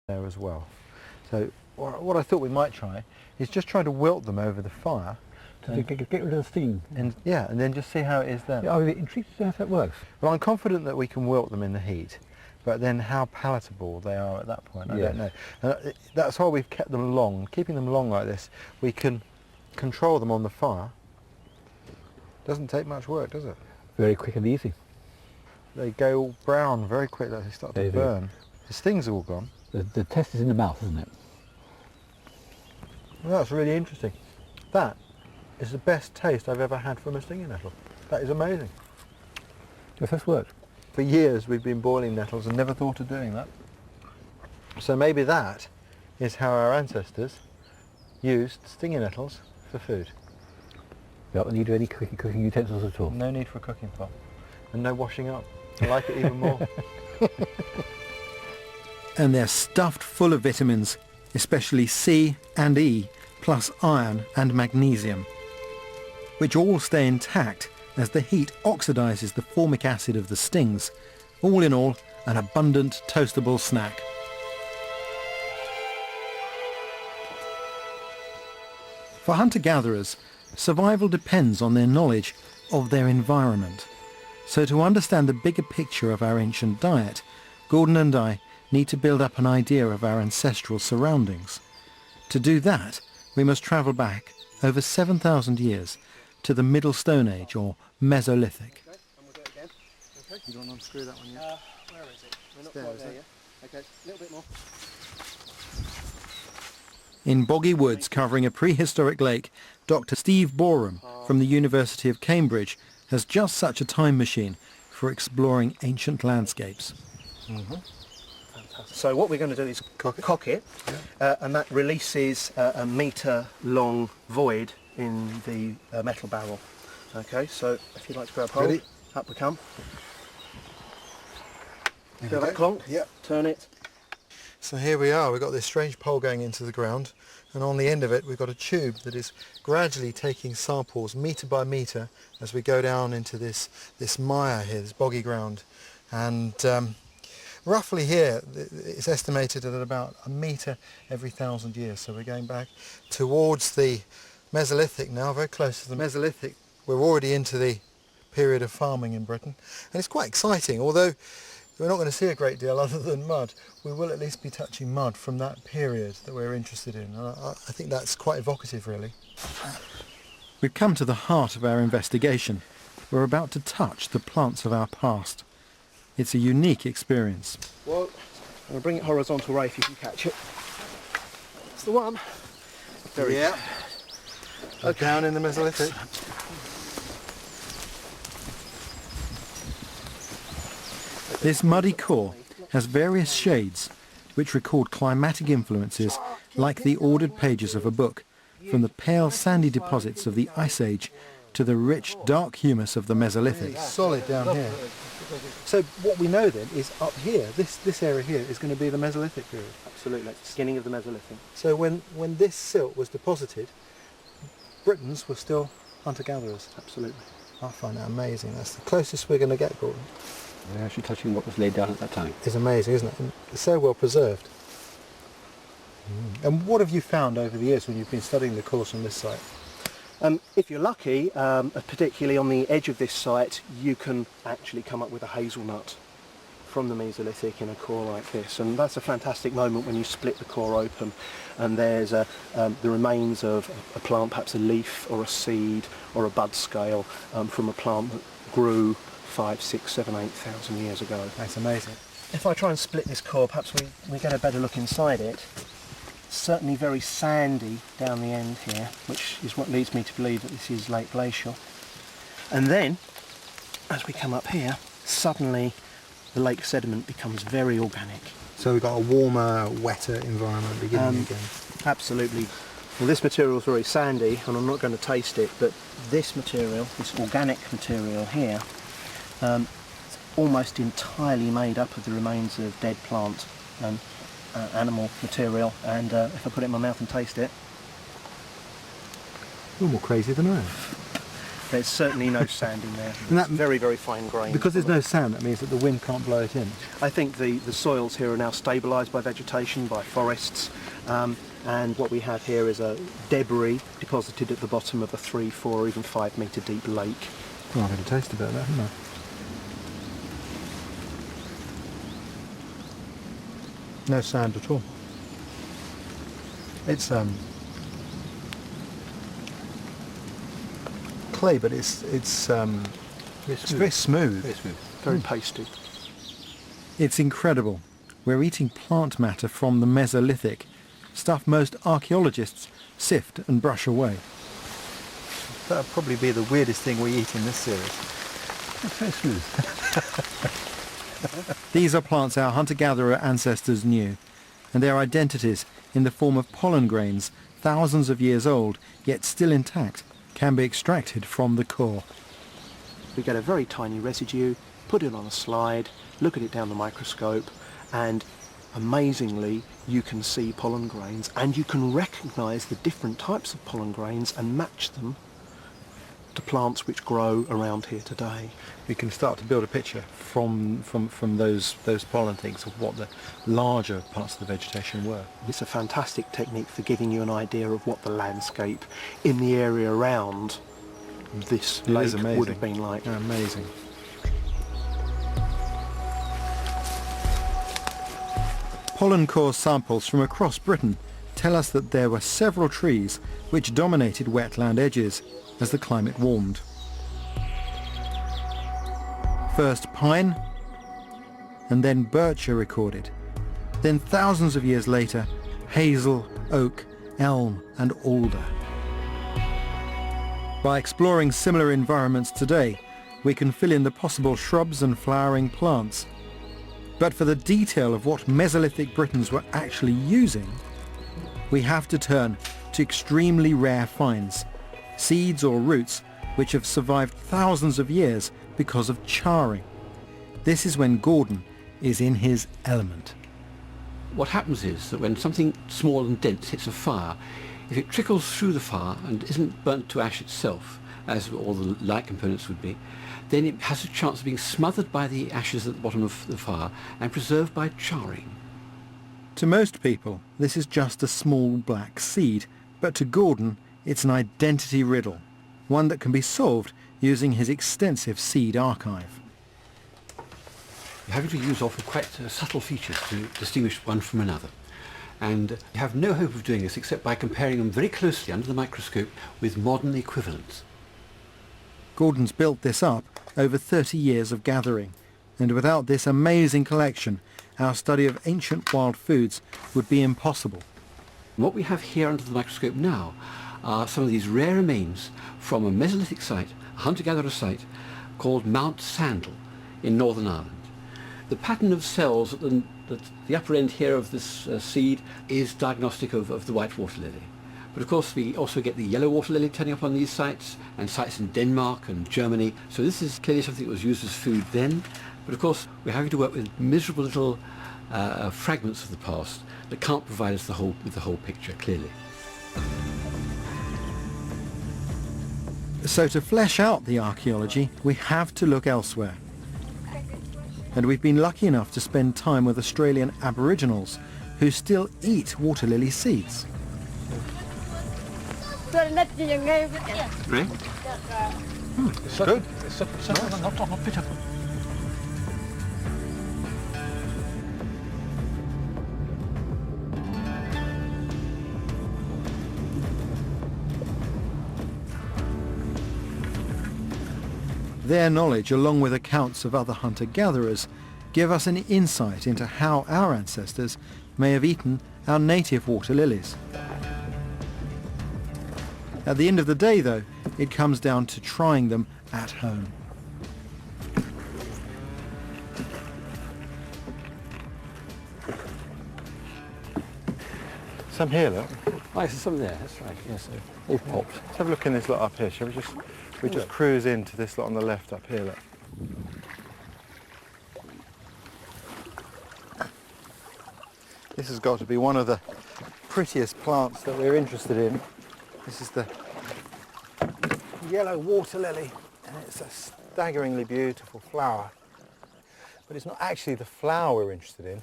there as well. So what I thought we might try is just try to wilt them over the fire. To get rid of the steam. And then just see how it is then. Yeah, I'm intrigued to see how that works. Well, I'm confident that we can wilt them in the heat, but then how palatable they are at that point, I don't know. That's why we've kept them long. Keeping them long like this, we can control them on the fire. Doesn't take much work, does it? Very quick and easy. They go brown very quickly, they start to burn. The sting's all gone. The test is in the mouth, isn't it? Well, that's really interesting. That is the best taste I've ever had from a stinging nettle. That is amazing. Your first work. For years we've been boiling nettles and never thought of doing that. So maybe that is how our ancestors used stinging nettles for food. You don't need any cooking utensils at all. No need for a cooking pot. And no washing up. I like it even more. And they're stuffed full of vitamins, especially C and E, plus iron and magnesium, which all stay intact as the heat oxidizes the formic acid of the stings. All in all, an abundant toastable snack. For hunter-gatherers, survival depends on their knowledge of their environment. So to understand the bigger picture of our ancient diet, Gordon and I need to build up an idea of our ancestral surroundings. To do that, we must travel back over 7,000 years to the Middle Stone Age, or Mesolithic. Okay, and we'll do it again. Okay. You don't unscrew that one yet? Where is it? We're not quite there yet. Okay, a little bit more. In boggy woods covering a prehistoric lake, Dr. Steve Boreham from the University of Cambridge has just such a time machine for exploring ancient landscapes. So what we're going to do is cock it, and that releases a metre-long void in the metal barrel. Okay, so if you'd like to grab hold, Ready? Up we come. Feel that clonk? Yep. Turn it. So here we are, we've got this strange pole going into the ground, and on the end of it we've got a tube that is gradually taking samples metre by metre as we go down into this mire here, this boggy ground. And roughly here it's estimated at about a metre every 1,000 years, so we're going back towards the Mesolithic now, very close to the Mesolithic. We're already into the period of farming in Britain, and it's quite exciting. Although we're not going to see a great deal other than mud, we will at least be touching mud from that period that we're interested in. I think that's quite evocative, really. We've come to the heart of our investigation. We're about to touch the plants of our past. It's a unique experience. Well, I'm going to bring it horizontal, Ray, if you can catch it. That's the one. Very good. Okay. Down in the Mesolithic. This muddy core has various shades which record climatic influences like the ordered pages of a book, from the pale sandy deposits of the Ice Age to the rich dark humus of the Mesolithic. Solid down here. So what we know then is up here, this area here is going to be the Mesolithic period. Absolutely, it's the beginning of the Mesolithic. So when this silt was deposited, Britons were still hunter-gatherers. Absolutely. I find that amazing. That's the closest we're going to get, Gordon. We're actually touching what was laid down at that time. It's amazing, isn't it? And it's so well preserved. And what have you found over the years when you've been studying the course on this site? If you're lucky, particularly on the edge of this site, you can actually come up with a hazelnut from the Mesolithic in a core like this, and that's a fantastic moment when you split the core open and there's the remains of a plant, perhaps a leaf or a seed or a bud scale from a plant that grew 5, 6, 7, 8,000 years ago. That's amazing. If I try and split this core, perhaps we get a better look inside it. It's certainly very sandy down the end here, which is what leads me to believe that this is late glacial. And then, as we come up here, suddenly the lake sediment becomes very organic. So we've got a warmer, wetter environment beginning again. Absolutely. Well, this material is very sandy, and I'm not going to taste it, but this material, this organic material here, is almost entirely made up of the remains of dead plant and animal material, and if I put it in my mouth and taste it, You're more crazy than I am. There's certainly no sand in there. And that- It's very, very fine grain. Because there's no sand, that means that the wind can't blow it in. I think the soils here are now stabilised by vegetation, by forests, and what we have here is a debris deposited at the bottom of a 3, 4 or even 5 metre deep lake. Oh, I've had a taste about that, haven't I? No sand at all. It's clay, but it's very smooth. Very smooth. Very pasty. It's incredible. We're eating plant matter from the Mesolithic, stuff most archaeologists sift and brush away. That'll probably be the weirdest thing we eat in this series. It's very smooth. These are plants our hunter-gatherer ancestors knew, and their identities, in the form of pollen grains, thousands of years old, yet still intact, can be extracted from the core. We get a very tiny residue, put it on a slide, look at it down the microscope, and amazingly you can see pollen grains, and you can recognise the different types of pollen grains and match them to plants which grow around here today. We can start to build a picture from those pollen things of what the larger parts of the vegetation were. It's a fantastic technique for giving you an idea of what the landscape in the area around this It is lake amazing. would have been like. Amazing. Pollen core samples from across Britain tell us that there were several trees which dominated wetland edges as the climate warmed. First pine, and then birch are recorded. Then thousands of years later, hazel, oak, elm and alder. By exploring similar environments today, we can fill in the possible shrubs and flowering plants. But for the detail of what Mesolithic Britons were actually using, we have to turn to extremely rare finds, seeds or roots which have survived thousands of years because of charring. This is when Gordon is in his element. What happens is that when something small and dense hits a fire, if it trickles through the fire and isn't burnt to ash itself, as all the light components would be, then it has a chance of being smothered by the ashes at the bottom of the fire and preserved by charring. To most people, this is just a small black seed, but to Gordon, it's an identity riddle, one that can be solved using his extensive seed archive. You're having to use often quite subtle features to distinguish one from another. And you have no hope of doing this except by comparing them very closely under the microscope with modern equivalents. Gordon's built this up over 30 years of gathering, and without this amazing collection, our study of ancient wild foods would be impossible. What we have here under the microscope now are some of these rare remains from a Mesolithic site, a hunter-gatherer site, called Mount Sandal in Northern Ireland. The pattern of cells at the upper end here of this seed is diagnostic of the white water lily. But of course we also get the yellow water lily turning up on these sites, and sites in Denmark and Germany. So this is clearly something that was used as food then. But of course we're having to work with miserable little fragments of the past that can't provide us with the whole picture clearly. So to flesh out the archaeology, we have to look elsewhere. And we've been lucky enough to spend time with Australian Aboriginals who still eat water lily seeds. Right? It's good. Not bitter. Their knowledge, along with accounts of other hunter-gatherers, give us an insight into how our ancestors may have eaten our native water lilies. At the end of the day, though, it comes down to trying them at home. Some here, look. Oh, there's some there, that's right, yes, all popped. Let's have a look in this lot up here, shall we just cruise into this lot on the left up here, look. This has got to be one of the prettiest plants that we're interested in. This is the yellow water lily, and it's a staggeringly beautiful flower. But it's not actually the flower we're interested in.